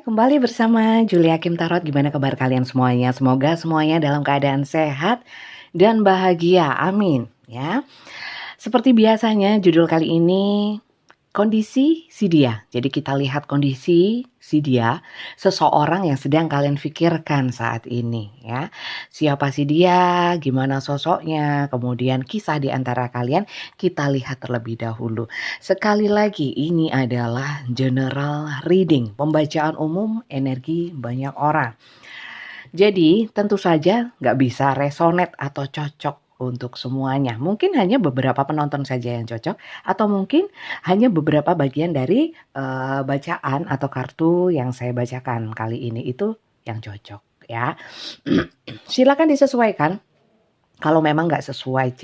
kembali bersama Julia Kim Tarot. Gimana kabar kalian semuanya? Semoga semuanya dalam keadaan sehat dan bahagia. Amin. Ya. Seperti biasanya judul kali ini kondisi si dia. Jadi kita lihat kondisi si dia, seseorang yang sedang kalian pikirkan saat ini ya. Siapa si dia, gimana sosoknya, kemudian kisah di antara kalian kita lihat terlebih dahulu. Sekali lagi ini adalah general reading, pembacaan umum energi banyak orang. Jadi tentu saja nggak bisa resonate atau cocok untuk semuanya. Mungkin hanya beberapa penonton saja yang cocok, atau mungkin hanya beberapa bagian dari bacaan atau kartu yang saya bacakan kali ini itu yang cocok ya. Silakan disesuaikan. Kalau memang nggak sesuai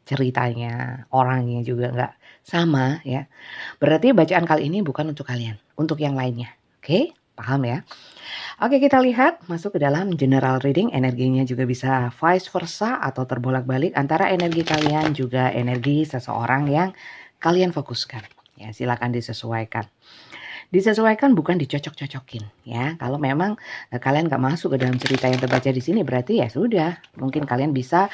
ceritanya, orangnya juga nggak sama ya, berarti bacaan kali ini bukan untuk kalian, untuk yang lainnya. Oke, paham ya? Oke, kita lihat masuk ke dalam general reading. Energinya juga bisa vice versa atau terbolak-balik antara energi kalian juga energi seseorang yang kalian fokuskan. Ya, silakan disesuaikan. Disesuaikan bukan dicocok-cocokin ya. Kalau memang kalian gak masuk ke dalam cerita yang terbaca di sini, berarti ya sudah. Mungkin kalian bisa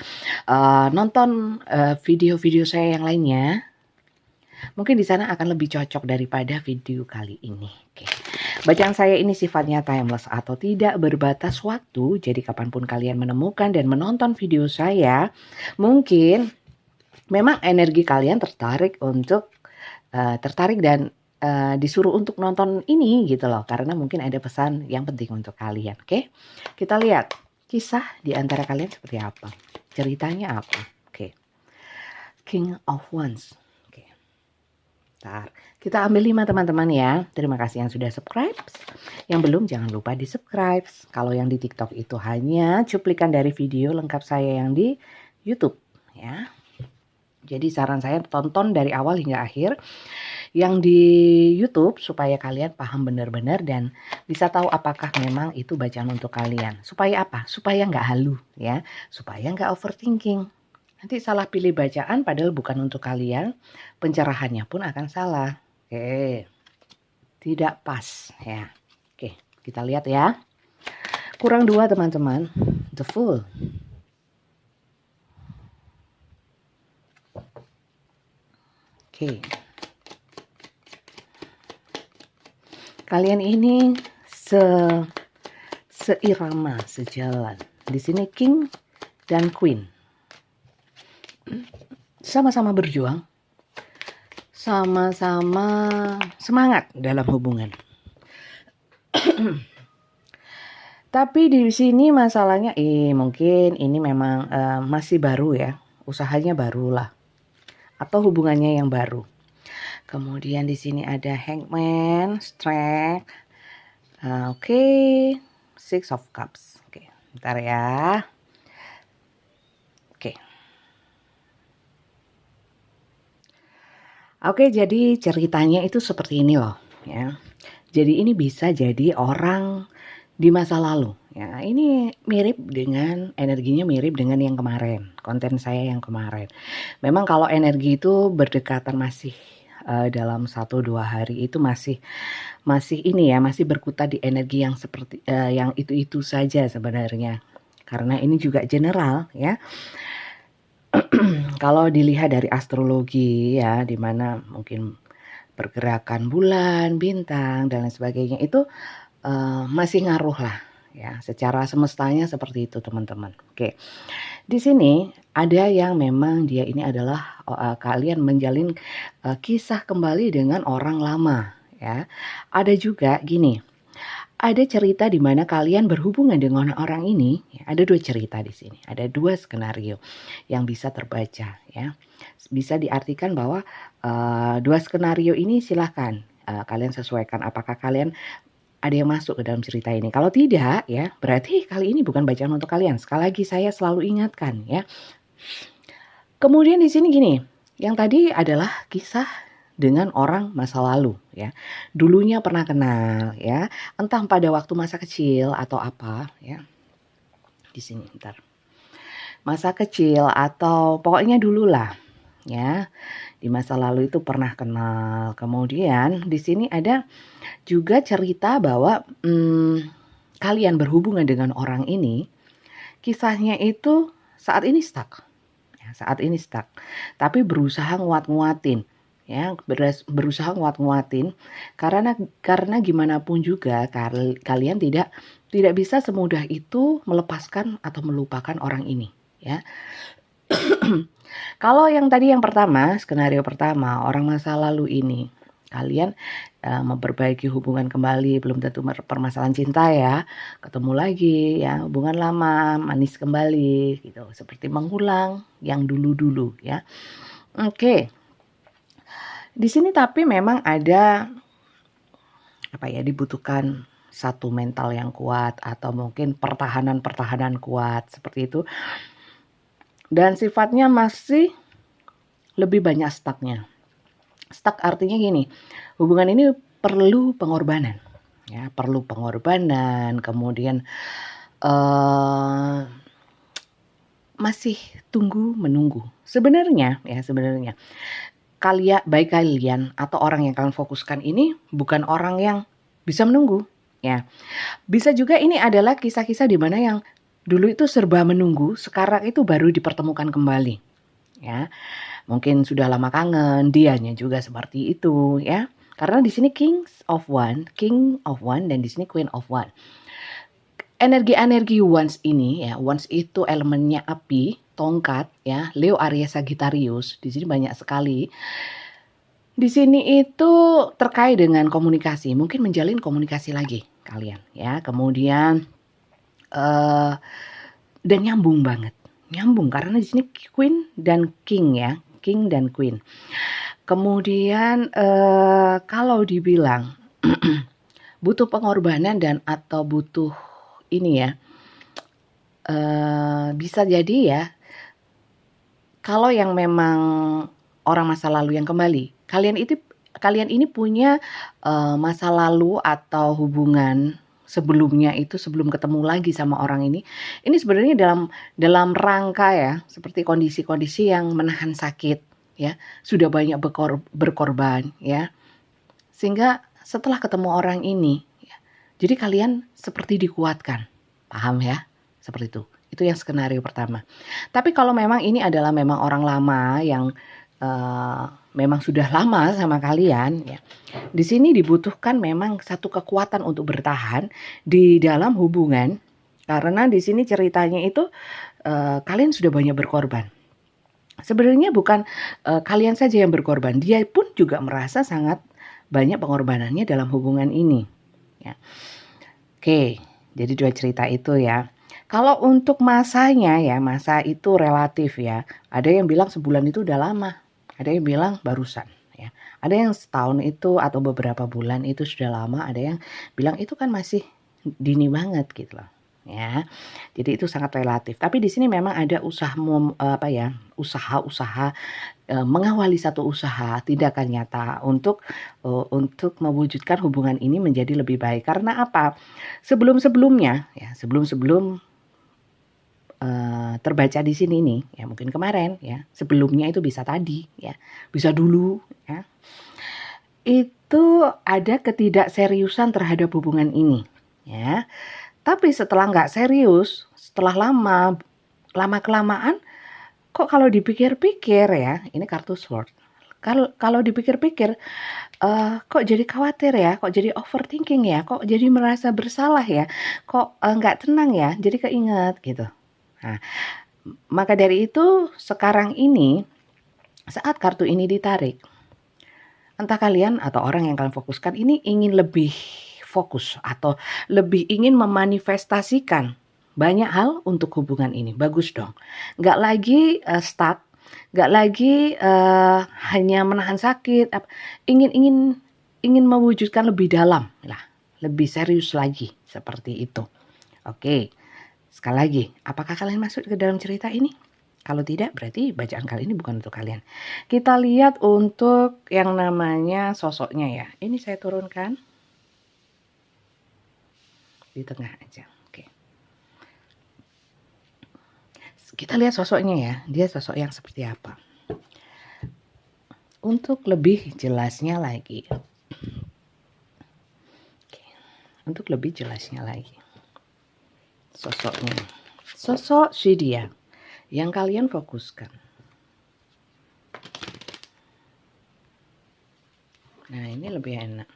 nonton video-video saya yang lainnya. Mungkin di sana akan lebih cocok daripada video kali ini. Oke. Bacaan saya ini sifatnya timeless atau tidak berbatas waktu. Jadi kapanpun kalian menemukan dan menonton video saya, mungkin memang energi kalian tertarik dan disuruh untuk nonton ini gitu loh. Karena mungkin ada pesan yang penting untuk kalian. Oke. Kita lihat kisah di antara kalian seperti apa. Ceritanya apa. Oke. King of Wands. Bentar, kita ambil 5 teman-teman ya. Terima kasih yang sudah subscribe. Yang belum jangan lupa di subscribe. Kalau yang di TikTok itu hanya cuplikan dari video lengkap saya yang di YouTube ya. Jadi saran saya tonton dari awal hingga akhir yang di YouTube supaya kalian paham benar-benar dan bisa tahu apakah memang itu bacaan untuk kalian. Supaya apa? Supaya nggak halu ya. Supaya nggak overthinking. Nanti salah pilih bacaan padahal bukan untuk kalian, pencerahannya pun akan salah. Oke, tidak pas ya. Oke, kita lihat ya. Kurang 2 teman-teman, the Fool. Oke. Kalian ini seirama, sejalan. Di sini King dan Queen. Sama-sama berjuang, sama-sama semangat dalam hubungan. Tapi di sini masalahnya, mungkin ini memang masih baru ya, usahanya barulah, atau hubungannya yang baru. Kemudian di sini ada Hangman, Strength, oke, Six of Cups. Oke, bentar ya. Oke, jadi ceritanya itu seperti ini loh ya. Jadi ini bisa jadi orang di masa lalu ya. Ini mirip dengan energinya mirip dengan yang kemarin, konten saya yang kemarin. Memang kalau energi itu berdekatan masih dalam 1-2 hari itu masih ini ya, masih berkutat di energi yang seperti yang itu saja sebenarnya. Karena ini juga general ya. Kalau dilihat dari astrologi ya, di mana mungkin pergerakan bulan, bintang dan lain sebagainya itu masih ngaruh lah ya, secara semestanya seperti itu teman-teman. Oke, di sini ada yang memang dia ini adalah kalian menjalin kisah kembali dengan orang lama ya. Ada juga gini. Ada cerita di mana kalian berhubungan dengan orang ini. Ada 2 cerita di sini. Ada 2 skenario yang bisa terbaca ya. Bisa diartikan bahwa 2 skenario ini silahkan kalian sesuaikan. Apakah kalian ada yang masuk ke dalam cerita ini? Kalau tidak ya, berarti kali ini bukan bacaan untuk kalian. Sekali lagi saya selalu ingatkan ya. Kemudian di sini gini, yang tadi adalah kisah dengan orang masa lalu ya. Dulunya pernah kenal ya, entah pada waktu masa kecil atau apa ya. Di sini bentar. Masa kecil atau pokoknya dululah ya. Di masa lalu itu pernah kenal. Kemudian di sini ada juga cerita bahwa kalian berhubungan dengan orang ini, kisahnya itu saat ini stuck. Ya, saat ini stuck. Tapi berusaha nguat-nguatin, ya, berusaha nguat-nguatin karena gimana pun juga kalian tidak bisa semudah itu melepaskan atau melupakan orang ini, ya. Kalau yang tadi yang pertama, skenario pertama, orang masa lalu ini, kalian memperbaiki hubungan kembali, belum tentu permasalahan cinta ya, ketemu lagi ya, hubungan lama, manis kembali gitu, seperti mengulang yang dulu-dulu ya. Oke. Di sini tapi memang ada dibutuhkan satu mental yang kuat atau mungkin pertahanan kuat seperti itu. Dan sifatnya masih lebih banyak stucknya. Stuck artinya gini, hubungan ini perlu pengorbanan, ya, perlu pengorbanan. Kemudian masih tunggu menunggu. Sebenarnya kalian atau orang yang kalian fokuskan ini bukan orang yang bisa menunggu, ya. Bisa juga ini adalah kisah-kisah di mana yang dulu itu serba menunggu, sekarang itu baru dipertemukan kembali, ya. Mungkin sudah lama kangen, dianya juga seperti itu, ya. Karena di sini King of One, dan di sini Queen of One. Energi Wands ini, ya, Wands itu elemennya api, tongkat, ya, Leo, Aries, Sagittarius. Di sini banyak sekali. Di sini itu terkait dengan komunikasi, mungkin menjalin komunikasi lagi kalian, ya. Kemudian dan nyambung banget, karena di sini Queen dan King, ya, King dan Queen. Kemudian kalau dibilang butuh pengorbanan dan atau butuh ini ya, bisa jadi ya, kalau yang memang orang masa lalu yang kembali, kalian ini punya masa lalu atau hubungan sebelumnya itu, sebelum ketemu lagi sama orang ini sebenarnya dalam rangka ya, seperti kondisi-kondisi yang menahan sakit, ya, sudah banyak berkorban, ya, sehingga setelah ketemu orang ini, ya, jadi kalian seperti dikuatkan, paham ya, seperti itu yang skenario pertama. Tapi kalau memang ini adalah memang orang lama yang memang sudah lama sama kalian, ya, di sini dibutuhkan memang satu kekuatan untuk bertahan di dalam hubungan, karena di sini ceritanya itu kalian sudah banyak berkorban. Sebenarnya bukan kalian saja yang berkorban, dia pun juga merasa sangat banyak pengorbanannya dalam hubungan ini, ya. Oke, jadi 2 cerita itu ya. Kalau untuk masanya ya, masa itu relatif ya. Ada yang bilang sebulan itu udah lama, ada yang bilang barusan, ya. Ada yang setahun itu atau beberapa bulan itu sudah lama, ada yang bilang itu kan masih dini banget gitu loh, ya. Jadi itu sangat relatif. Tapi di sini memang ada usaha mengawali satu usaha, tindakan nyata untuk mewujudkan hubungan ini menjadi lebih baik. Karena apa? Sebelum-sebelumnya, ya, terbaca di sini nih, ya, mungkin kemarin, ya, sebelumnya itu bisa tadi, ya, bisa dulu, ya, itu ada ketidakseriusan terhadap hubungan ini, ya. Tapi setelah nggak serius, setelah lama kelamaan, kok kalau dipikir-pikir ya, ini kartu sword. Kalau dipikir-pikir, kok jadi khawatir ya, kok jadi overthinking ya, kok jadi merasa bersalah ya, kok nggak tenang ya, jadi keinget gitu. Nah, maka dari itu sekarang ini saat kartu ini ditarik, entah kalian atau orang yang kalian fokuskan ini ingin lebih fokus atau lebih ingin memanifestasikan banyak hal untuk hubungan ini. Bagus dong. Nggak lagi stuck, nggak lagi hanya menahan sakit, ingin mewujudkan lebih dalam lah, lebih serius lagi seperti itu. Oke. Sekali lagi, apakah kalian masuk ke dalam cerita ini? Kalau tidak, berarti bacaan kali ini bukan untuk kalian. Kita lihat untuk yang namanya sosoknya ya. Ini saya turunkan di tengah aja. Oke. Kita lihat sosoknya ya. Dia sosok yang seperti apa. untuk lebih jelasnya lagi. Untuk lebih jelasnya lagi. Sosoknya. Sosok si dia yang kalian fokuskan. Nah, ini lebih enak.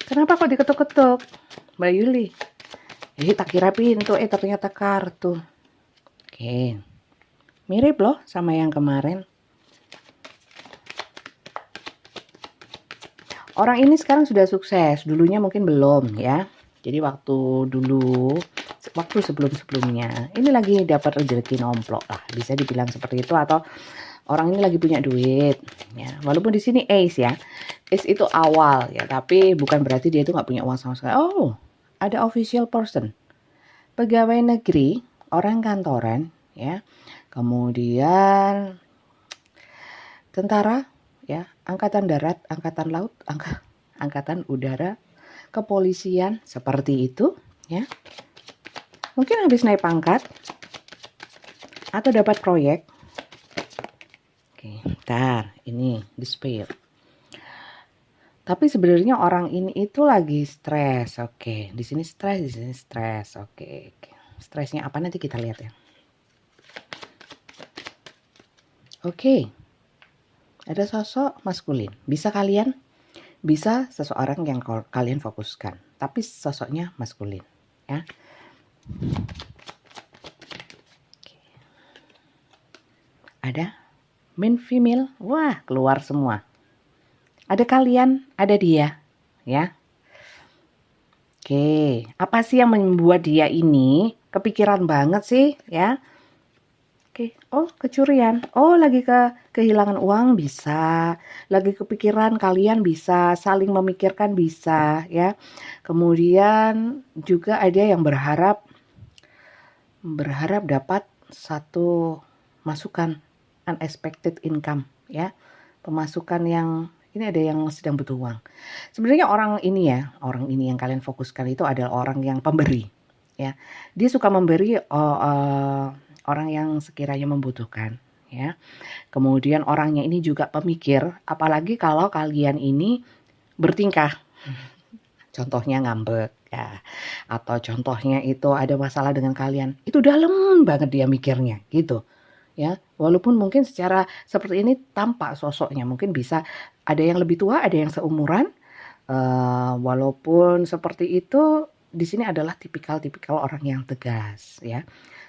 Kenapa kok diketuk-ketuk, Mbak Yuli? Tak kira pintu, ternyata kartu. Oke, mirip loh sama yang kemarin. Orang ini sekarang sudah sukses, dulunya mungkin belum ya. Jadi waktu sebelum-sebelumnya, ini lagi dapat rezeki nomplok lah, bisa dibilang seperti itu, atau orang ini lagi punya duit ya. Walaupun di sini ace ya. Ace itu awal ya, tapi bukan berarti dia itu nggak punya uang sama sekali. Oh, ada official person. Pegawai negeri, orang kantoran ya. Kemudian tentara ya, angkatan darat, angkatan laut, angkatan udara, kepolisian, seperti itu ya. Mungkin habis naik pangkat atau dapat proyek. Oke, ntar ini display. Tapi sebenarnya orang ini itu lagi stres. Oke, di sini stres, di sini stres. Oke. Stresnya apa nanti kita lihat ya. Oke. Ada sosok maskulin. Bisa kalian? Bisa seseorang yang kalian fokuskan, tapi sosoknya maskulin, ya. Oke. Ada men female. Wah, keluar semua. Ada kalian, ada dia, ya. Oke, apa sih yang membuat dia ini kepikiran banget sih, ya? Oke, oh kecurian, oh lagi kehilangan uang bisa, lagi kepikiran kalian bisa, saling memikirkan bisa, ya. Kemudian juga ada yang berharap dapat satu masukan, unexpected income, ya. Pemasukan yang ini ada yang sedang butuh uang. Sebenarnya orang ini yang kalian fokuskan itu adalah orang yang pemberi, ya. Dia suka memberi orang yang sekiranya membutuhkan, ya. Kemudian orangnya ini juga pemikir, apalagi kalau kalian ini bertingkah. Contohnya ngambek, ya. Atau contohnya itu ada masalah dengan kalian. Itu dalam banget dia mikirnya, gitu. Ya, walaupun mungkin secara seperti ini tampak sosoknya mungkin bisa ada yang lebih tua, ada yang seumuran, walaupun seperti itu di sini adalah tipikal orang yang tegas, ya,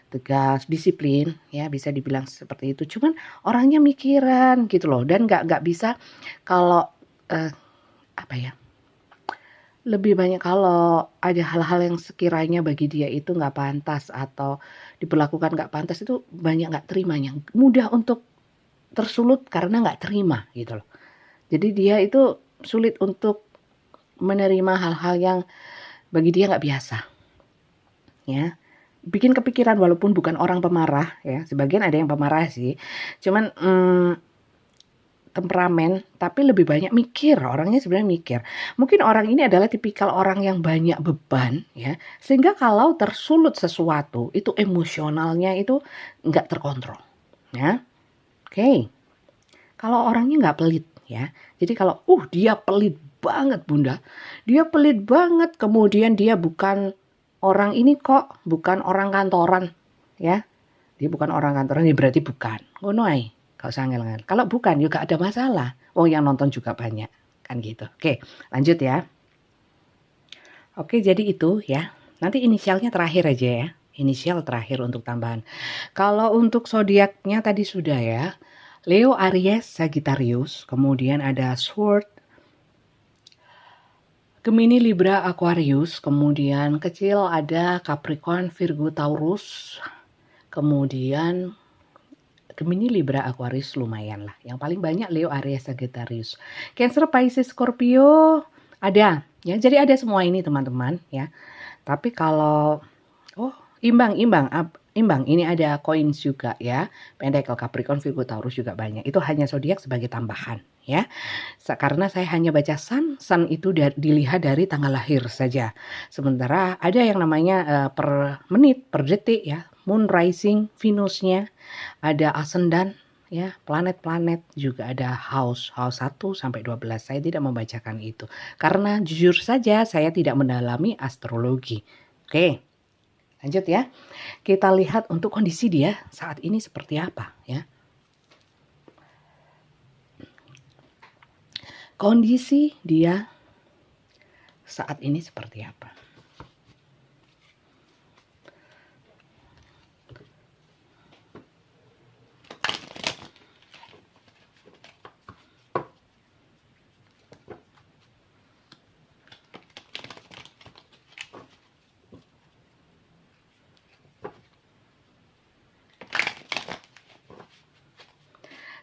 tegas, disiplin, ya, bisa dibilang seperti itu. Cuman orangnya mikiran gitu loh, dan nggak bisa kalau lebih banyak kalau ada hal-hal yang sekiranya bagi dia itu nggak pantas atau diperlakukan nggak pantas, itu banyak nggak terimanya, mudah untuk tersulut karena nggak terima gitu loh. Jadi dia itu sulit untuk menerima hal-hal yang bagi dia nggak biasa, ya. Bikin kepikiran walaupun bukan orang pemarah, ya. Sebagian ada yang pemarah sih, cuman temperamen, tapi lebih banyak mikir. Orangnya sebenarnya mikir. Mungkin orang ini adalah tipikal orang yang banyak beban, ya, sehingga kalau tersulut sesuatu itu emosionalnya itu nggak terkontrol, ya. Oke. Kalau orangnya nggak pelit, ya. Jadi kalau dia pelit banget Bunda, dia pelit banget, kemudian dia bukan orang ini kok, bukan orang kantoran, ya. Dia bukan orang kantoran, ya berarti bukan. Ngono ae. Gak usah ngel-ngel. Kalau bukan juga ada masalah. Yang nonton juga banyak. Kan gitu. Oke, lanjut ya. Oke, jadi itu ya. Nanti inisialnya terakhir aja ya. Inisial terakhir untuk tambahan. Kalau untuk zodiaknya tadi sudah ya. Leo, Aries, Sagittarius. Kemudian ada Sword, Gemini, Libra, Aquarius. Kemudian kecil ada Capricorn, Virgo, Taurus. Kemudian Gemini, Libra, Aquarius lumayan lah. Yang paling banyak Leo, Aries, Sagittarius. Cancer, Pisces, Scorpio ada. Ya, jadi ada semua ini teman-teman ya. Tapi kalau imbang. imbang. Ini ada coins juga ya, Pentacle, Capricorn, Virgo, Taurus juga banyak. Itu hanya zodiak sebagai tambahan ya. Karena saya hanya baca sun itu dilihat dari tanggal lahir saja. Sementara ada yang namanya per menit, per detik ya, moon rising, Venusnya, ada ascendant ya, planet-planet, juga ada house 1 sampai 12. Saya tidak membacakan itu karena jujur saja saya tidak mendalami astrologi. Oke. Lanjut ya. Kita lihat untuk kondisi dia saat ini seperti apa ya. Kondisi dia saat ini seperti apa?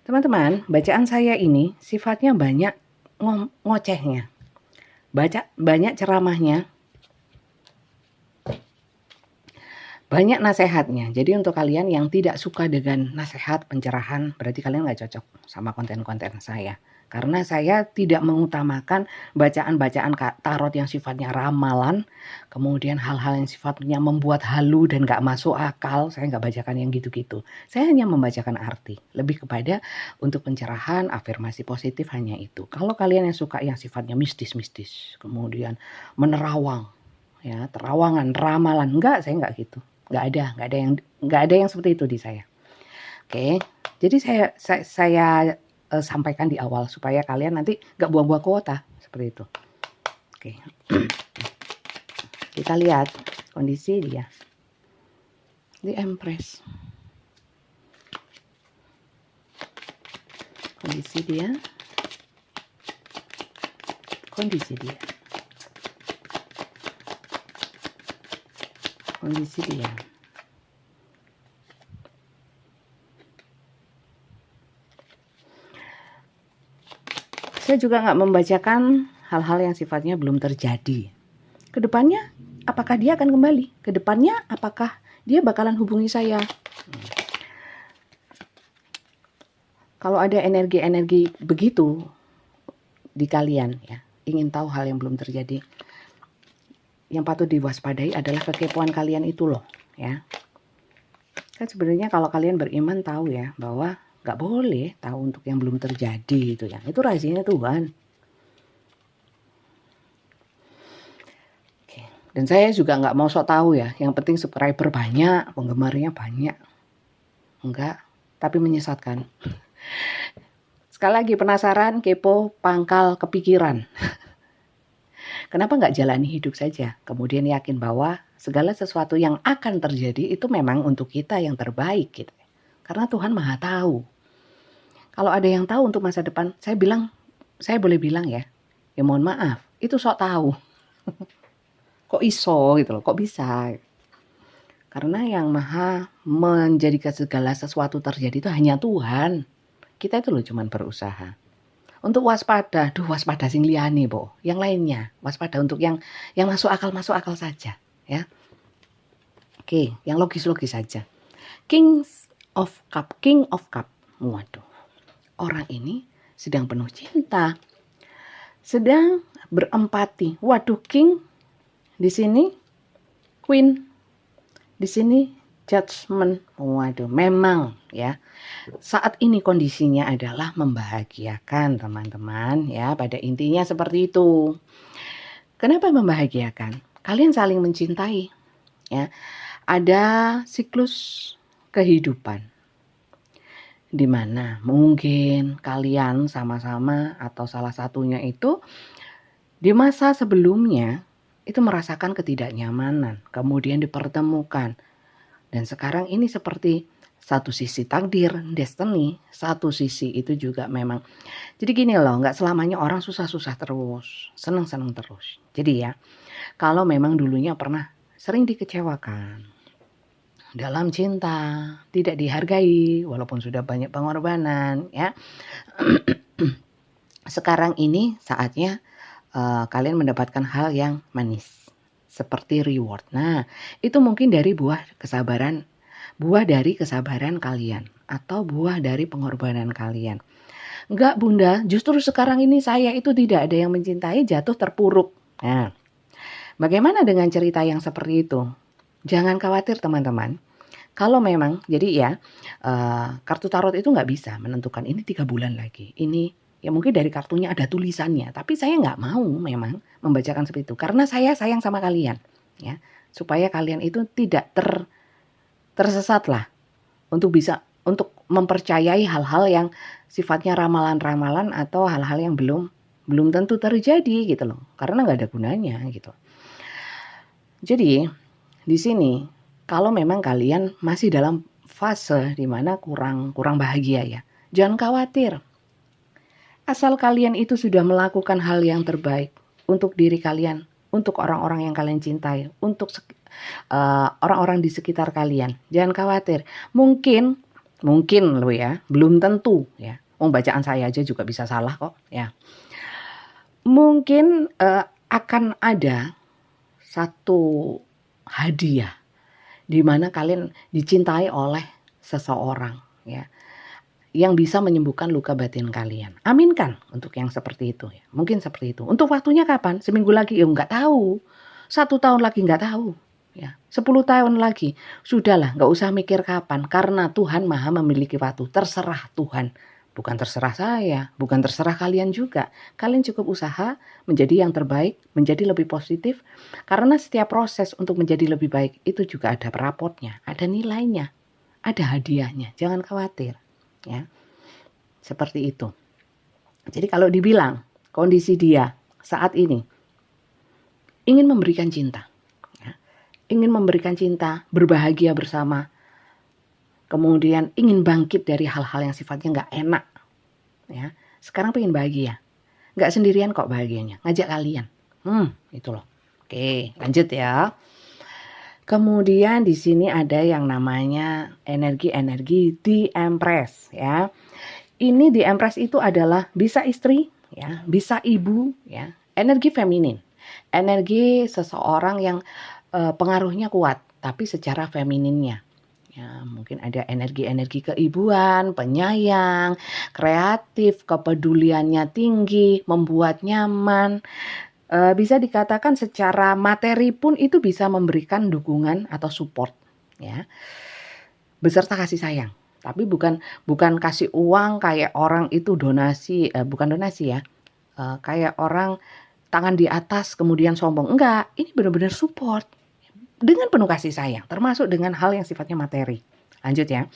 Teman-teman, bacaan saya ini sifatnya banyak ngocehnya. Banyak ceramahnya. Banyak nasehatnya. Jadi untuk kalian yang tidak suka dengan nasihat, pencerahan, berarti kalian nggak cocok sama konten-konten saya. Karena saya tidak mengutamakan bacaan-bacaan tarot yang sifatnya ramalan, kemudian hal-hal yang sifatnya membuat halu dan nggak masuk akal. Saya nggak bacakan yang gitu-gitu. Saya hanya membacakan arti. Lebih kepada untuk pencerahan, afirmasi positif, hanya itu. Kalau kalian yang suka yang sifatnya mistis-mistis, kemudian menerawang, ya terawangan, ramalan, enggak, saya enggak gitu. Enggak ada yang seperti itu di saya. Oke. Jadi saya sampaikan di awal supaya kalian nanti enggak buang-buang kuota seperti itu. Oke. Kita lihat kondisi dia. Di Empress. Kondisi dia. Kondisi dia. Kondisi dia. Saya juga nggak membacakan hal-hal yang sifatnya belum terjadi. Kedepannya, apakah dia akan kembali? Kedepannya, apakah dia bakalan hubungi saya? Kalau ada energi-energi begitu di kalian, ya, ingin tahu hal yang belum terjadi, yang patut diwaspadai adalah kekepoan kalian itu loh, ya. Kan sebenarnya kalau kalian beriman tahu ya bahwa nggak boleh tahu untuk yang belum terjadi itu ya. Itu rahasianya Tuhan. Oke. Dan saya juga nggak mau sok tahu ya. Yang penting subscriber banyak, penggemarnya banyak. Enggak, tapi menyesatkan. Sekali lagi penasaran, kepo, pangkal, kepikiran. Kenapa nggak jalani hidup saja? Kemudian yakin bahwa segala sesuatu yang akan terjadi itu memang untuk kita yang terbaik gitu. Karena Tuhan Maha tahu. Kalau ada yang tahu untuk masa depan, saya boleh bilang ya mohon maaf, itu sok tahu. Kok iso gitu loh, kok bisa? Karena yang Maha menjadikan segala sesuatu terjadi itu hanya Tuhan. Kita itu loh cuman berusaha. Untuk waspada, waspada sing liyane, Bo. Yang lainnya, waspada untuk yang masuk akal saja, ya. Oke, yang logis-logis saja. King of Cup. Waduh. Orang ini sedang penuh cinta. Sedang berempati. Waduh, King di sini, Queen di sini, Judgment. Waduh, memang ya. Saat ini kondisinya adalah membahagiakan, teman-teman, ya. Pada intinya seperti itu. Kenapa membahagiakan? Kalian saling mencintai, ya. Ada siklus kehidupan di mana mungkin kalian sama-sama atau salah satunya itu di masa sebelumnya itu merasakan ketidaknyamanan, kemudian dipertemukan. Dan sekarang ini seperti satu sisi takdir, destiny, satu sisi itu juga memang. Jadi gini loh, nggak selamanya orang susah-susah terus, seneng-seneng terus. Jadi ya, kalau memang dulunya pernah sering dikecewakan dalam cinta, tidak dihargai walaupun sudah banyak pengorbanan, ya. Sekarang ini saatnya kalian mendapatkan hal yang manis seperti reward. Nah, itu mungkin dari buah kesabaran buah dari kesabaran kalian atau buah dari pengorbanan kalian. Enggak bunda, justru sekarang ini saya itu tidak ada yang mencintai, jatuh terpuruk. Nah, bagaimana dengan cerita yang seperti itu? Jangan khawatir teman-teman. Kalau memang, jadi ya, kartu tarot itu nggak bisa menentukan ini 3 bulan lagi. Ini, ya mungkin dari kartunya ada tulisannya. Tapi saya nggak mau memang membacakan seperti itu. Karena saya sayang sama kalian. Ya, supaya kalian itu tidak tersesat lah. Untuk mempercayai hal-hal yang sifatnya ramalan-ramalan atau hal-hal yang belum tentu terjadi gitu loh. Karena nggak ada gunanya gitu. Jadi di sini kalau memang kalian masih dalam fase di mana kurang bahagia ya, jangan khawatir. Asal kalian itu sudah melakukan hal yang terbaik untuk diri kalian, untuk orang-orang yang kalian cintai, untuk orang-orang di sekitar kalian. Jangan khawatir. Mungkin lo ya, belum tentu ya. Bacaan saya aja juga bisa salah kok ya. Mungkin akan ada satu hadiah di mana kalian dicintai oleh seseorang ya, yang bisa menyembuhkan luka batin kalian. Aminkan untuk yang seperti itu ya. Mungkin seperti itu. Untuk waktunya kapan? Seminggu lagi? Ya nggak tahu. 1 tahun lagi nggak tahu. Ya, 10 tahun lagi. Sudahlah, nggak usah mikir kapan. Karena Tuhan Maha memiliki waktu. Terserah Tuhan. Bukan terserah saya, bukan terserah kalian juga. Kalian cukup usaha menjadi yang terbaik, menjadi lebih positif. Karena setiap proses untuk menjadi lebih baik itu juga ada rapotnya, ada nilainya, ada hadiahnya. Jangan khawatir. Ya, seperti itu. Jadi kalau dibilang kondisi dia saat ini ingin memberikan cinta, ya, ingin memberikan cinta, berbahagia bersama, kemudian ingin bangkit dari hal-hal yang sifatnya nggak enak, ya. Sekarang pengen bahagia, nggak sendirian kok bahagianya, ngajak kalian, itu loh. Oke, lanjut ya. Kemudian di sini ada yang namanya energi di Empress, ya. Ini di Empress itu adalah bisa istri, ya, bisa ibu, ya, energi feminin, energi seseorang yang pengaruhnya kuat, tapi secara femininnya. Ya, mungkin ada energi keibuan, penyayang, kreatif, kepeduliannya tinggi, membuat nyaman. Bisa dikatakan secara materi pun itu bisa memberikan dukungan atau support, ya, beserta kasih sayang. Tapi bukan kasih uang kayak orang itu donasi, bukan donasi ya, kayak orang tangan di atas kemudian sombong. Enggak, ini benar-benar support dengan penuh kasih sayang, termasuk dengan hal yang sifatnya materi. Lanjut ya.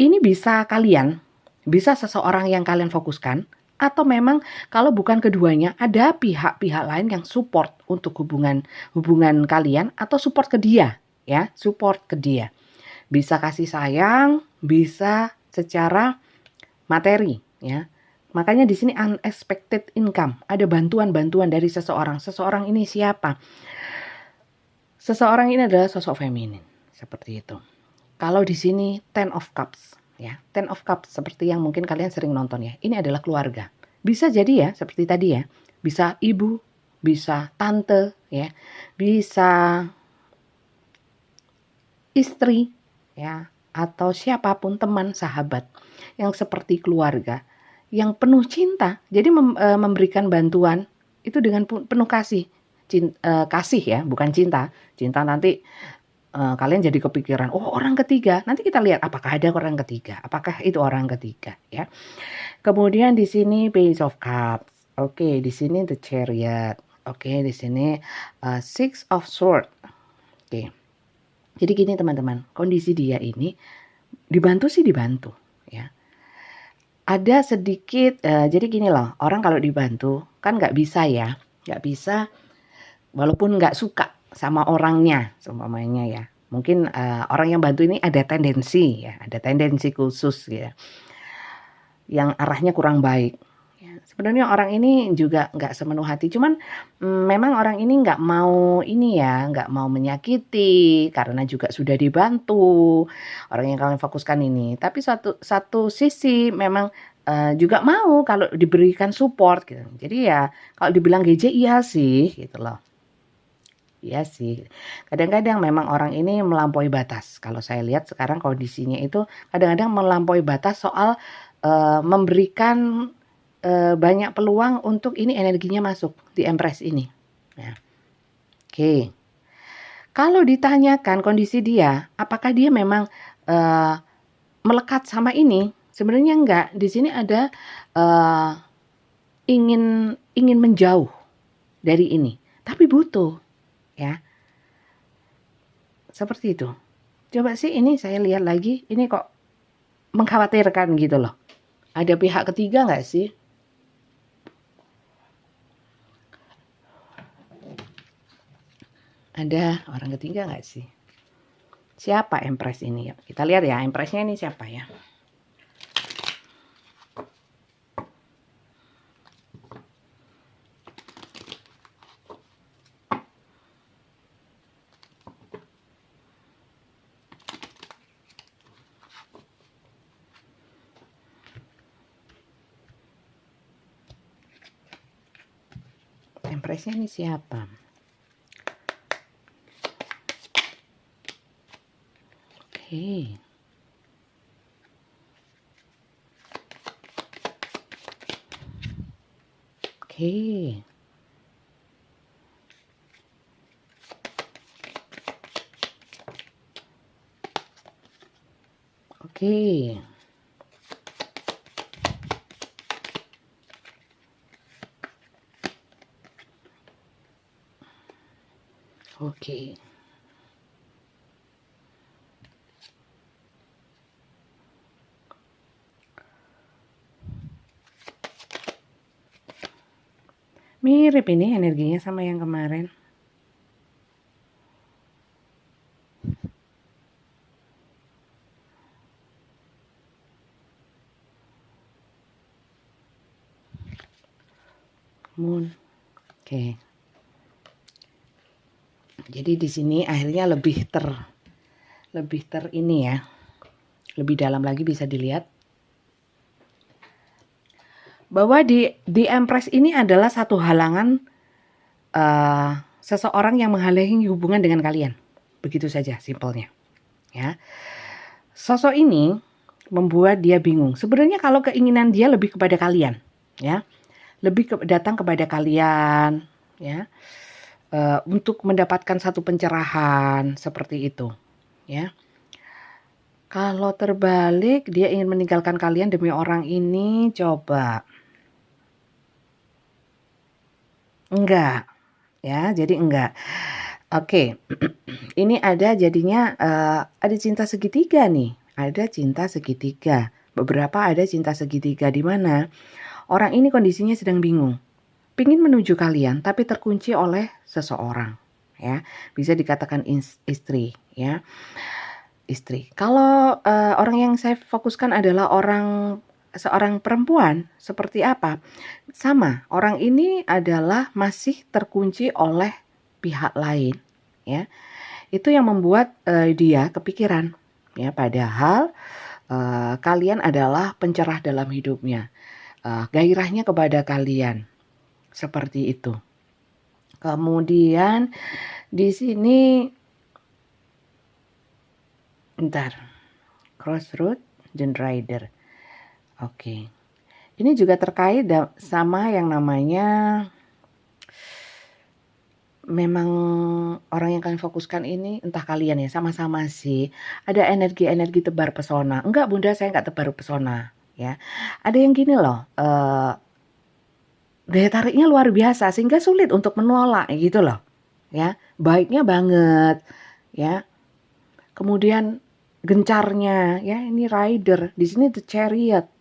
Ini bisa kalian, bisa seseorang yang kalian fokuskan, atau memang kalau bukan keduanya, ada pihak-pihak lain yang support untuk hubungan kalian atau support ke dia, ya, support ke dia. Bisa kasih sayang, bisa secara materi, ya. Makanya di sini unexpected income, ada bantuan-bantuan dari seseorang. Seseorang ini siapa? Seseorang ini adalah sosok feminin, seperti itu. Kalau di sini Ten of Cups, ya, Ten of Cups seperti yang mungkin kalian sering nonton ya. Ini adalah keluarga. Bisa jadi ya, seperti tadi ya. Bisa ibu, bisa tante, ya, bisa istri, ya, atau siapapun teman, sahabat yang seperti keluarga, yang penuh cinta. Jadi memberikan bantuan itu dengan penuh kasih. Kasih ya, bukan cinta. Cinta nanti kalian jadi kepikiran, oh orang ketiga. Nanti kita lihat apakah ada orang ketiga, apakah itu orang ketiga, ya. Kemudian di sini Page of Cups. Oke, di sini The Chariot. Oke, di sini Six of Swords. Oke. Jadi gini teman-teman, kondisi dia ini dibantu sih dibantu, ya. Ada sedikit, jadi gini loh, orang kalau dibantu kan nggak bisa ya, nggak bisa. Walaupun nggak suka sama orangnya, seumpamanya ya. Mungkin orang yang bantu ini ada tendensi ya, ada tendensi khusus ya, yang arahnya kurang baik. Ya, sebenarnya orang ini juga nggak sepenuh hati, cuman memang orang ini nggak mau ini ya, nggak mau menyakiti karena juga sudah dibantu orang yang kalian fokuskan ini. Tapi satu sisi memang juga mau kalau diberikan support gitu. Jadi ya kalau dibilang GJ iya sih gitu loh. Iya sih, kadang-kadang memang orang ini melampaui batas. Kalau saya lihat sekarang kondisinya itu kadang-kadang melampaui batas soal, memberikan, banyak peluang untuk ini energinya masuk di Empress ini. Nah, oke. Kalau ditanyakan kondisi dia, apakah dia memang, eee, melekat sama ini? Sebenarnya enggak, di sini ada, eee, ingin ingin menjauh dari ini, tapi butuh, ya, seperti itu. Coba sih ini saya lihat lagi, ini kok mengkhawatirkan gitu loh. Ada pihak ketiga nggak sih? Ada orang ketiga nggak sih? Siapa Empress ini? Ya, kita lihat ya, Empressnya ini siapa ya? Empressnya ini siapa? Oke. Oke. Oke. Oke. Mirip ini energinya sama yang kemarin. Moon. Oke. Jadi di sini akhirnya lebih ter ini ya. Lebih dalam lagi bisa dilihat bahwa di Empress ini adalah satu halangan, seseorang yang menghalangi hubungan dengan kalian. Begitu saja simpelnya, ya. Sosok ini membuat dia bingung. Sebenarnya kalau keinginan dia lebih kepada kalian, ya. Datang kepada kalian, ya. Untuk mendapatkan satu pencerahan seperti itu, ya. Kalau terbalik dia ingin meninggalkan kalian demi orang ini, coba. Enggak, ya, jadi enggak. Oke, ini ada jadinya, ada cinta segitiga nih, ada cinta segitiga. Beberapa ada cinta segitiga di mana orang ini kondisinya sedang bingung, pingin menuju kalian tapi terkunci oleh seseorang, ya. Bisa dikatakan istri, ya, istri. Kalau, orang yang saya fokuskan adalah seorang perempuan, seperti apa? Sama, orang ini adalah masih terkunci oleh pihak lain, ya. Itu yang membuat, dia kepikiran, ya, padahal, kalian adalah pencerah dalam hidupnya, gairahnya kepada kalian, seperti itu. Kemudian di sini Crossroad dan Rider. Oke. Ini juga terkait sama yang namanya memang orang yang kalian fokuskan ini, entah kalian ya, sama-sama sih, ada energi-energi tebar pesona. Enggak bunda, saya enggak tebar pesona, ya. Ada yang gini loh, daya tariknya luar biasa sehingga sulit untuk menolak gitu loh, ya. Baiknya banget, ya. Kemudian gencarnya, ya, ini rider, di sini the chariot.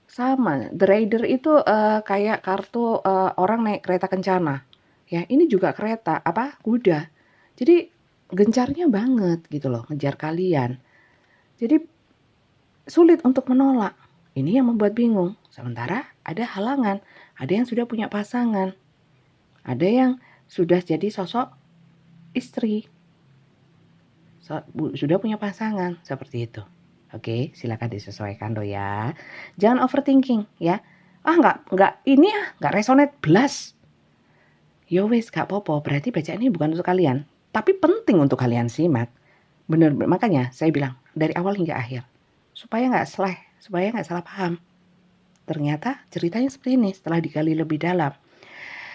Sama, the rider itu kayak kartu orang naik kereta kencana. Ya, ini juga kereta, apa? Kuda. Jadi gencarnya banget gitu loh, ngejar kalian. Jadi sulit untuk menolak. Ini yang membuat bingung. Sementara ada halangan, ada yang sudah punya pasangan. Ada yang sudah jadi sosok istri. Sudah punya pasangan, seperti itu. Oke, silakan disesuaikan loh ya. Jangan overthinking ya. Ah, enggak ini ya, enggak resonate belas. Ya wes gak apa-apa, berarti bacaan ini bukan untuk kalian, tapi penting untuk kalian simak. Bener, makanya saya bilang dari awal hingga akhir supaya nggak salah paham. Ternyata ceritanya seperti ini setelah digali lebih dalam.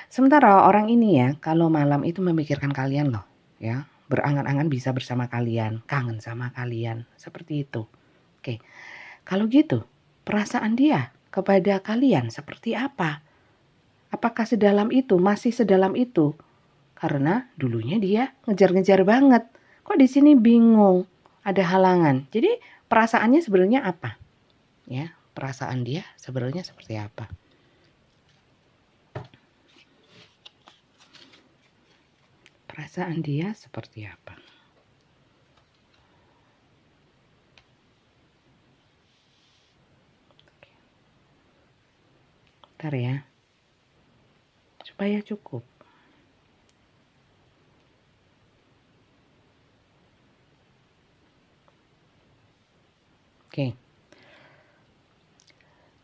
Sementara orang ini ya kalau malam itu memikirkan kalian loh, ya berangan-angan bisa bersama kalian, kangen sama kalian, seperti itu. Oke, kalau gitu perasaan dia kepada kalian seperti apa? Apakah sedalam itu, masih sedalam itu? Karena dulunya dia ngejar-ngejar banget. Kok di sini bingung, ada halangan. Jadi perasaannya sebenarnya apa? Ya, perasaan dia sebenarnya seperti apa? Perasaan dia seperti apa? Bentar ya, supaya cukup. Oke,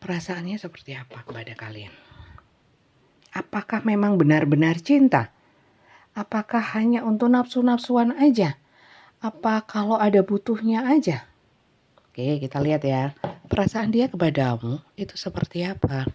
perasaannya seperti apa kepada kalian? Apakah memang benar-benar cinta? Apakah hanya untuk nafsu-nafsuan aja? Apa kalau ada butuhnya aja? Oke, kita lihat ya. Perasaan dia kepadamu itu seperti apa?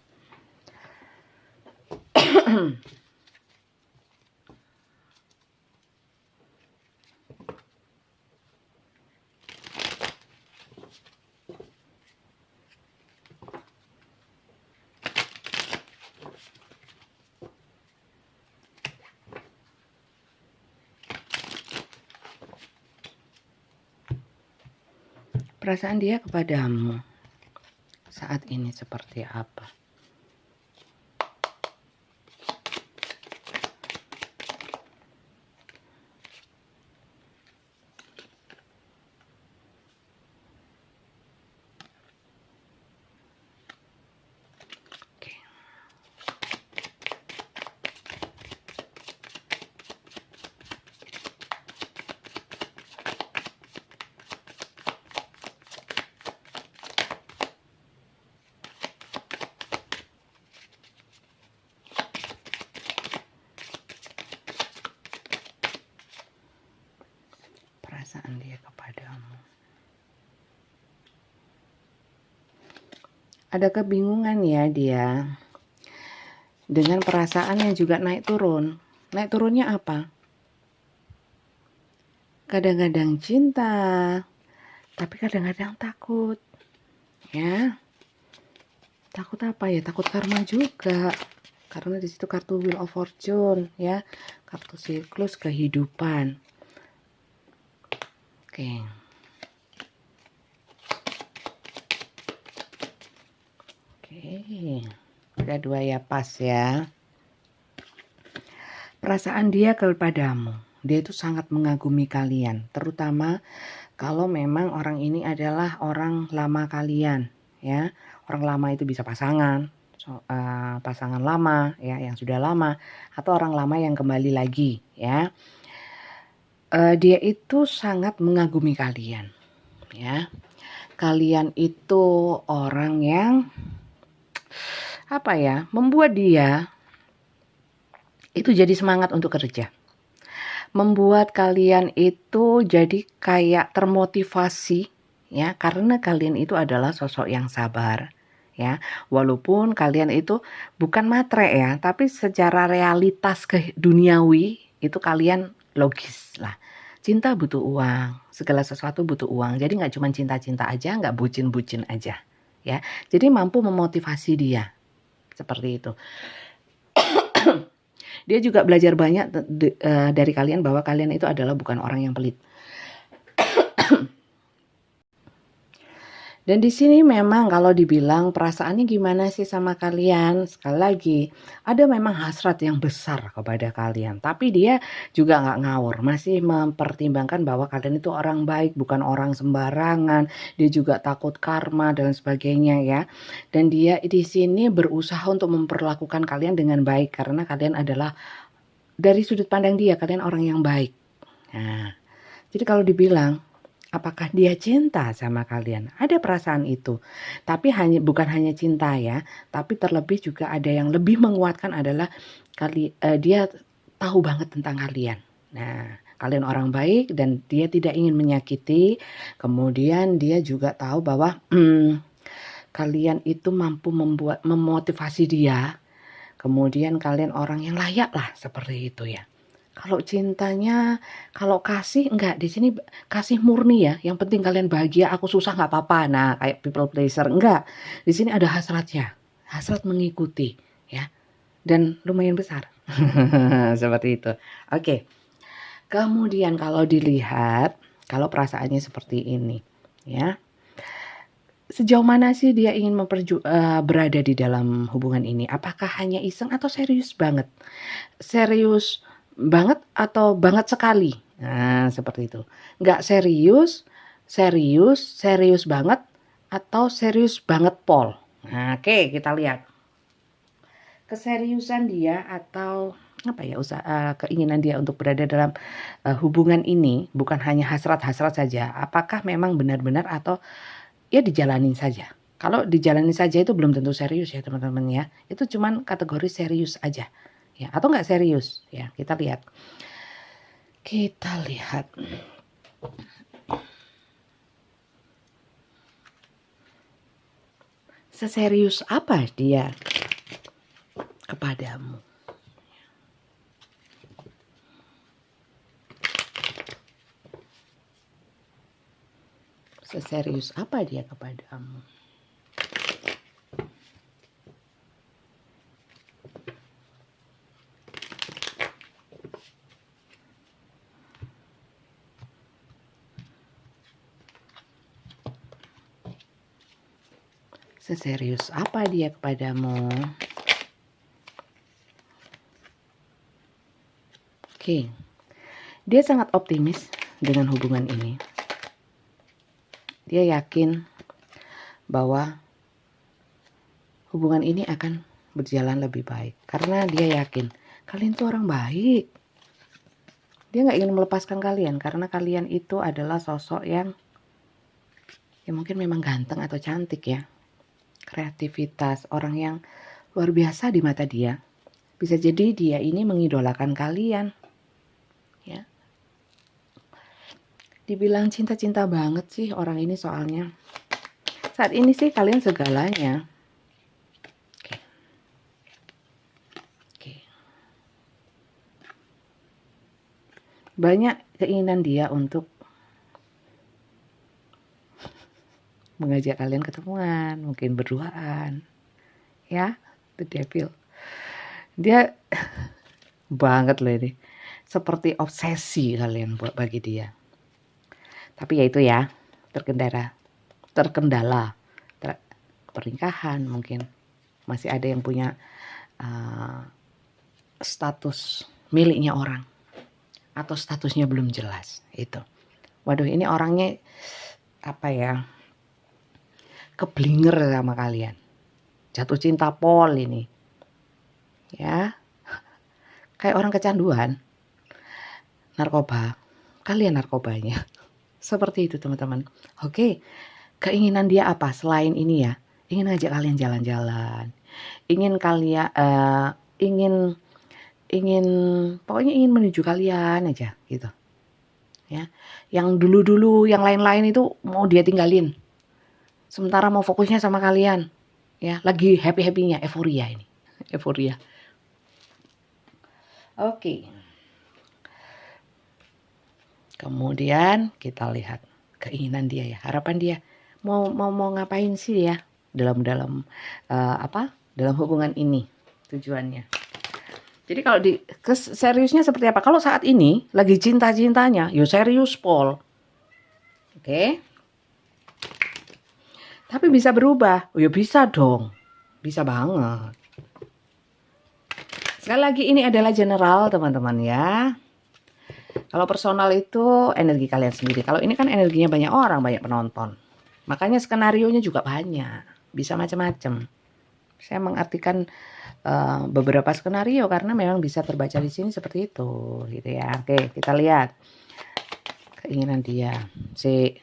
Perasaan dia kepadamu saat ini seperti apa? Oke. Perasaan dia kepadamu. Ada kebingungan ya dia. Dengan perasaan yang juga naik turun. Naik turunnya apa? Kadang-kadang cinta, tapi kadang-kadang takut. Ya. Takut apa ya? Takut karma juga. Karena di situ kartu Wheel of Fortune ya. Kartu siklus kehidupan. Oke. Oke. Ada 2 ya, pas ya. Perasaan dia kepadamu. Dia itu sangat mengagumi kalian. Terutama kalau memang orang ini adalah orang lama kalian. Ya. Orang lama itu bisa pasangan. Pasangan lama ya, yang sudah lama. Atau orang lama yang kembali lagi ya. Dia itu sangat mengagumi kalian. Ya. Kalian itu orang yang membuat dia itu jadi semangat untuk kerja. Membuat kalian itu jadi kayak termotivasi ya, karena kalian itu adalah sosok yang sabar ya. Walaupun kalian itu bukan matre ya, tapi secara realitas ke duniawi itu kalian logis lah. Cinta butuh uang, segala sesuatu butuh uang. Jadi nggak cuma cinta-cinta aja, nggak bucin-bucin aja ya. Jadi mampu memotivasi dia. Seperti itu. Dia juga belajar banyak dari kalian bahwa kalian itu adalah bukan orang yang pelit. Dan di sini memang kalau dibilang perasaannya gimana sih sama kalian, sekali lagi ada memang hasrat yang besar kepada kalian. Tapi dia juga nggak ngawur, masih mempertimbangkan bahwa kalian itu orang baik, bukan orang sembarangan. Dia juga takut karma dan sebagainya ya. Dan dia di sini berusaha untuk memperlakukan kalian dengan baik karena kalian adalah dari sudut pandang dia, kalian orang yang baik. Nah, jadi kalau dibilang apakah dia cinta sama kalian? Ada perasaan itu. Tapi bukan hanya cinta ya, tapi terlebih juga ada yang lebih menguatkan adalah dia tahu banget tentang kalian. Nah, kalian orang baik dan dia tidak ingin menyakiti. Kemudian dia juga tahu bahwa kalian itu mampu memotivasi dia. Kemudian kalian orang yang layak lah, seperti itu ya. Kalau cintanya, kalau kasih enggak, di sini kasih murni ya. Yang penting kalian bahagia, aku susah nggak apa-apa. Nah, kayak people pleaser enggak. Di sini ada hasratnya, hasrat mengikuti ya. Dan lumayan besar. Seperti itu. Oke. Kemudian kalau dilihat, kalau perasaannya seperti ini ya. Sejauh mana sih dia ingin berada di dalam hubungan ini? Apakah hanya iseng atau serius banget? Serius banget atau banget sekali? Nah, seperti itu. Nggak serius, serius banget, atau serius banget pol. Nah, oke, kita lihat. Keseriusan dia atau apa ya, keinginan dia untuk berada dalam hubungan ini bukan hanya hasrat-hasrat saja. Apakah memang benar-benar atau ya dijalanin saja. Kalau dijalanin saja itu belum tentu serius ya teman-teman ya. Itu cuman kategori serius aja. Ya, atau nggak serius ya, kita lihat. Seserius apa dia kepadamu? Seserius apa dia kepadamu? Seserius apa dia kepadamu? Oke. Dia sangat optimis dengan hubungan ini. Dia yakin bahwa hubungan ini akan berjalan lebih baik. Karena dia yakin kalian tuh orang baik. Dia nggak ingin melepaskan kalian karena kalian itu adalah sosok yang ya mungkin memang ganteng atau cantik ya. Kreativitas, orang yang luar biasa di mata dia. Bisa jadi dia ini mengidolakan kalian. Ya. Dibilang cinta-cinta banget sih orang ini soalnya. Saat ini sih kalian segalanya. Oke. Banyak keinginan dia untuk mengajak kalian ketemuan, mungkin berduaan. Ya, the devil. Dia banget loh ini. Seperti obsesi kalian bagi dia. Tapi ya itu ya, terkendala. Pernikahan mungkin. Masih ada yang punya status miliknya orang. Atau statusnya belum jelas. Itu. Waduh, ini orangnya apa ya? Keblinger sama kalian. Jatuh cinta pol ini. Ya. Kayak orang kecanduan. Narkoba. Kalian narkobanya. Seperti itu teman-teman. Oke. Keinginan dia apa selain ini ya? Ingin ngajak kalian jalan-jalan. Ingin kalian pokoknya ingin menuju kalian aja gitu. Ya. Yang dulu-dulu yang lain-lain itu mau dia tinggalin. Sementara mau fokusnya sama kalian. Ya, lagi happy-happynya, euforia ini. Euforia. Oke. Kemudian kita lihat keinginan dia ya, harapan dia. Mau ngapain sih ya dalam dalam hubungan ini tujuannya. Jadi kalau seriusnya seperti apa? Kalau saat ini lagi cinta-cintanya, yo serius pol. Oke. Tapi bisa berubah. Oh ya bisa dong. Bisa banget. Sekali lagi ini adalah general teman-teman ya. Kalau personal itu energi kalian sendiri. Kalau ini kan energinya banyak orang, banyak penonton. Makanya skenarionya juga banyak. Bisa macam-macam. Saya mengartikan beberapa skenario karena memang bisa terbaca di sini seperti itu gitu ya. Oke, kita lihat. Keinginan dia.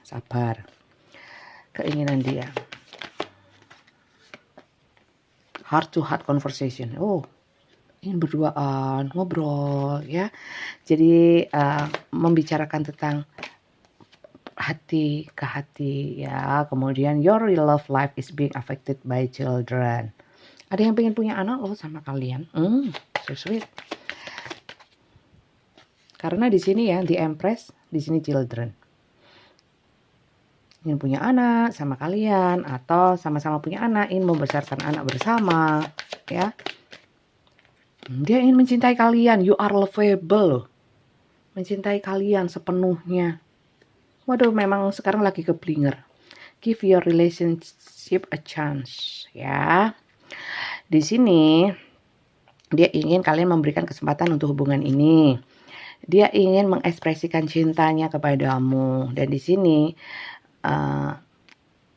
Sabar. Keinginan dia. Heart to heart conversation. Oh, ingin berduaan, ngobrol ya. Jadi membicarakan tentang hati ke hati ya. Kemudian your real love life is being affected by children. Ada yang pengen punya anak loh sama kalian. So sweet. Karena di sini ya, di Empress, di sini children. Ingin punya anak sama kalian atau sama-sama punya anak, ingin membesarkan anak bersama, ya. Dia ingin mencintai kalian, you are lovable loh. Mencintai kalian sepenuhnya. Waduh, memang sekarang lagi keblinger. Give your relationship a chance, ya. Di sini dia ingin kalian memberikan kesempatan untuk hubungan ini. Dia ingin mengekspresikan cintanya kepadamu, dan di sini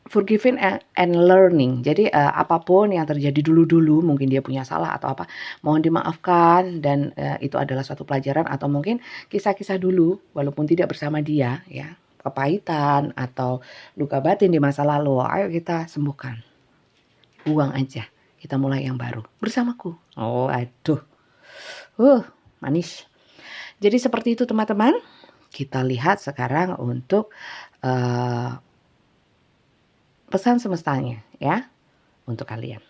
forgiving and learning. Jadi apapun yang terjadi dulu-dulu, mungkin dia punya salah atau apa, mohon dimaafkan, dan itu adalah suatu pelajaran, atau mungkin kisah-kisah dulu walaupun tidak bersama dia ya, kepahitan atau luka batin di masa lalu, ayo kita sembuhkan, buang aja, kita mulai yang baru bersamaku. Oh aduh, manis. Jadi seperti itu teman-teman. Kita lihat sekarang untuk pesan semestanya ya, untuk kalian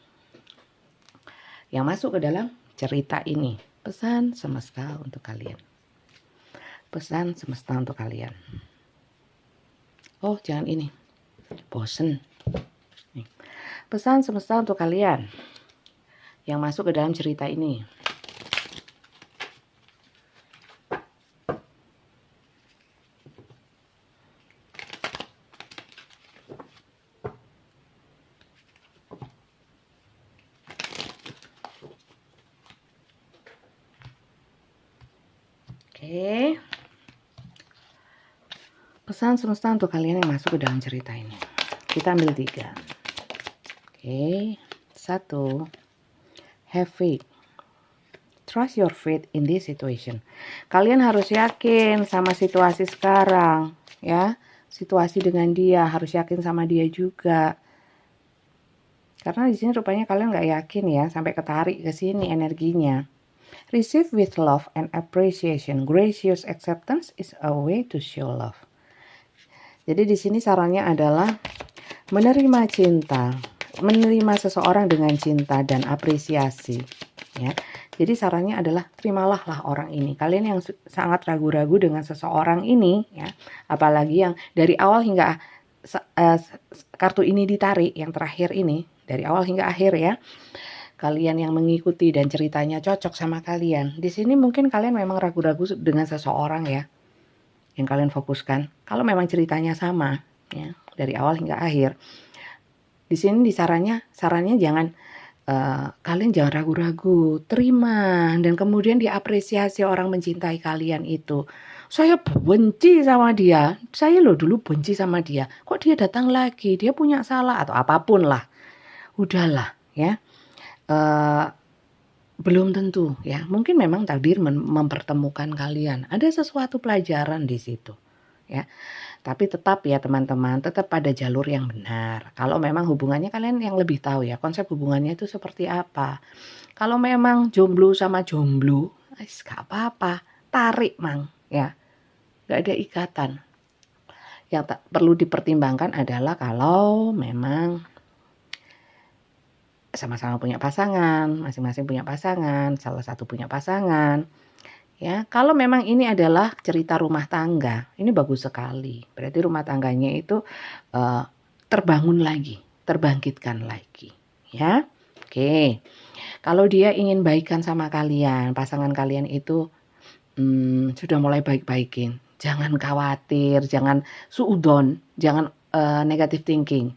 yang masuk ke dalam cerita ini. Pesan semesta untuk kalian. Pesan semesta untuk kalian. Oh jangan ini, bosen. Nih. Pesan semesta untuk kalian yang masuk ke dalam cerita ini. Oke. Pesan semesta untuk kalian yang masuk ke dalam cerita ini. Kita ambil 3. Oke. 1. Have faith. Trust your faith in this situation. Kalian harus yakin sama situasi sekarang, ya. Situasi dengan dia, harus yakin sama dia juga. Karena di sini rupanya kalian nggak yakin ya, sampai ketarik ke sini energinya. Receive with love and appreciation. Gracious acceptance is a way to show love. Jadi di sini sarannya adalah menerima cinta, menerima seseorang dengan cinta dan apresiasi. Ya, jadi sarannya adalah terimalah orang ini. Kalian yang sangat ragu-ragu dengan seseorang ini, ya, apalagi yang dari awal hingga kartu ini ditarik, yang terakhir ini dari awal hingga akhir ya. Kalian yang mengikuti dan ceritanya cocok sama kalian. Di sini mungkin kalian memang ragu-ragu dengan seseorang ya, yang kalian fokuskan. Kalau memang ceritanya sama ya, dari awal hingga akhir. Di sini sarannya jangan kalian jangan ragu-ragu, terima, dan kemudian diapresiasi orang mencintai kalian itu. Saya benci sama dia, saya loh dulu benci sama dia, kok dia datang lagi, dia punya salah atau apapun lah. Udahlah ya. Belum tentu ya, mungkin memang takdir mempertemukan kalian, ada sesuatu pelajaran di situ ya, tapi tetap ya teman-teman, tetap pada jalur yang benar. Kalau memang hubungannya, kalian yang lebih tahu ya konsep hubungannya itu seperti apa. Kalau memang jomblo sama jomblo, gak apa-apa, tarik mang ya, gak ada ikatan. Yang perlu dipertimbangkan adalah kalau memang sama-sama punya pasangan, masing-masing punya pasangan, salah satu punya pasangan. Ya, kalau memang ini adalah cerita rumah tangga, ini bagus sekali. Berarti rumah tangganya itu terbangun lagi, terbangkitkan lagi, ya. Oke. Kalau dia ingin baikan sama kalian, pasangan kalian itu sudah mulai baik-baikin. Jangan khawatir, jangan suudon, jangan negative thinking.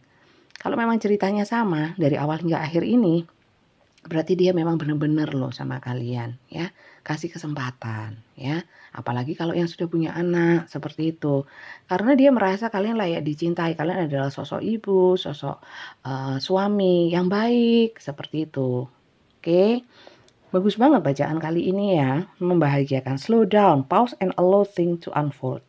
Kalau memang ceritanya sama dari awal hingga akhir ini, berarti dia memang benar-benar loh sama kalian ya. Kasih kesempatan ya. Apalagi kalau yang sudah punya anak seperti itu. Karena dia merasa kalian layak dicintai. Kalian adalah sosok ibu, sosok suami yang baik seperti itu. Oke. Bagus banget bacaan kali ini ya. Membahagiakan. Slow down, pause and allow things to unfold.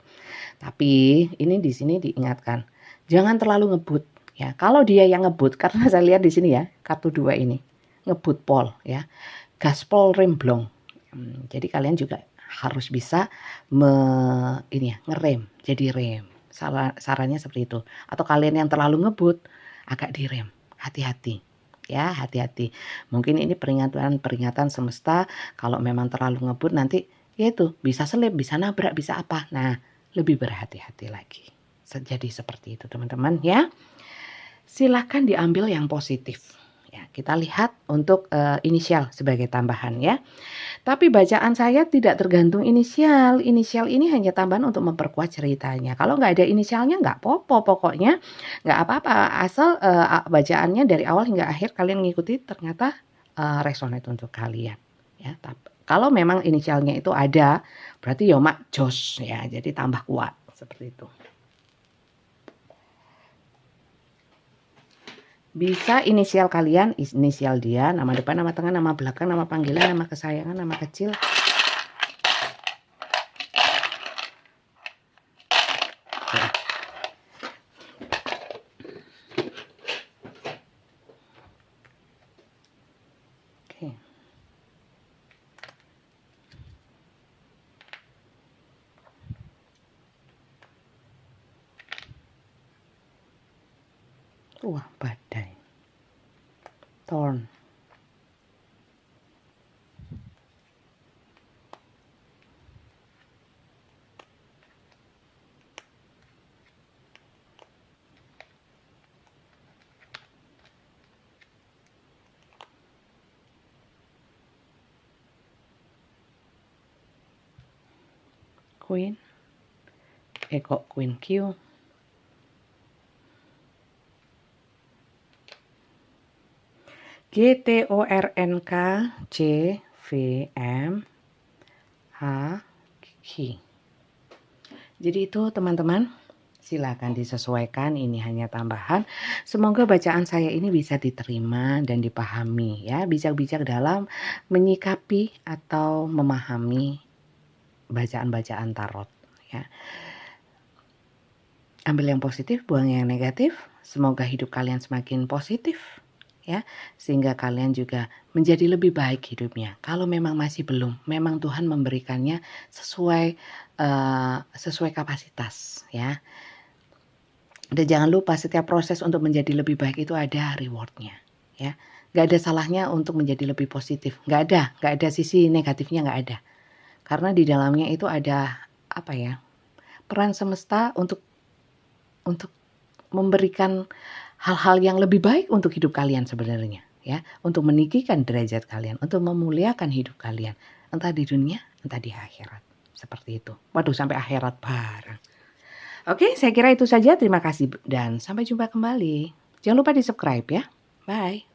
Tapi ini di sini diingatkan, jangan terlalu ngebut. Ya, kalau dia yang ngebut, karena saya lihat di sini ya, kartu 2 ini, ngebut Paul ya. gaspol remblong. Jadi kalian juga harus bisa ngerem, jadi rem. Sarannya seperti itu. Atau kalian yang terlalu ngebut, agak direm. Hati-hati. Ya, hati-hati. Mungkin ini peringatan semesta, kalau memang terlalu ngebut nanti yaitu bisa selip, bisa nabrak, bisa apa. Nah, lebih berhati-hati lagi. Jadi seperti itu teman-teman ya. Silahkan diambil yang positif. Ya, kita lihat untuk inisial sebagai tambahan ya. Tapi bacaan saya tidak tergantung inisial. Inisial ini hanya tambahan untuk memperkuat ceritanya. Kalau nggak ada inisialnya nggak apa-apa, pokoknya nggak apa-apa. Asal bacaannya dari awal hingga akhir kalian ngikuti ternyata resonate untuk kalian. Ya, kalau memang inisialnya itu ada, berarti ya mak jos ya. Jadi tambah kuat seperti itu. Bisa inisial kalian, inisial dia, nama depan, nama tengah, nama belakang, nama panggilan, nama kesayangan, nama kecil. Oke. Wah, badai. Thorn. Queen. Kok Queen Q. GTORNK CVM H. Jadi itu teman-teman, silakan disesuaikan, ini hanya tambahan. Semoga bacaan saya ini bisa diterima dan dipahami ya, bijak-bijak dalam menyikapi atau memahami bacaan-bacaan tarot ya. Ambil yang positif, buang yang negatif. Semoga hidup kalian semakin positif ya, sehingga kalian juga menjadi lebih baik hidupnya. Kalau memang masih belum, memang Tuhan memberikannya sesuai kapasitas ya. Dan jangan lupa setiap proses untuk menjadi lebih baik itu ada rewardnya ya. Gak ada salahnya untuk menjadi lebih positif, gak ada sisi negatifnya, gak ada. Karena di dalamnya itu ada peran semesta untuk memberikan hal-hal yang lebih baik untuk hidup kalian sebenarnya ya, untuk meninggikan derajat kalian, untuk memuliakan hidup kalian, entah di dunia entah di akhirat, seperti itu. Waduh, sampai akhirat bareng. Oke, saya kira itu saja. Terima kasih dan sampai jumpa kembali. Jangan lupa di subscribe ya. Bye.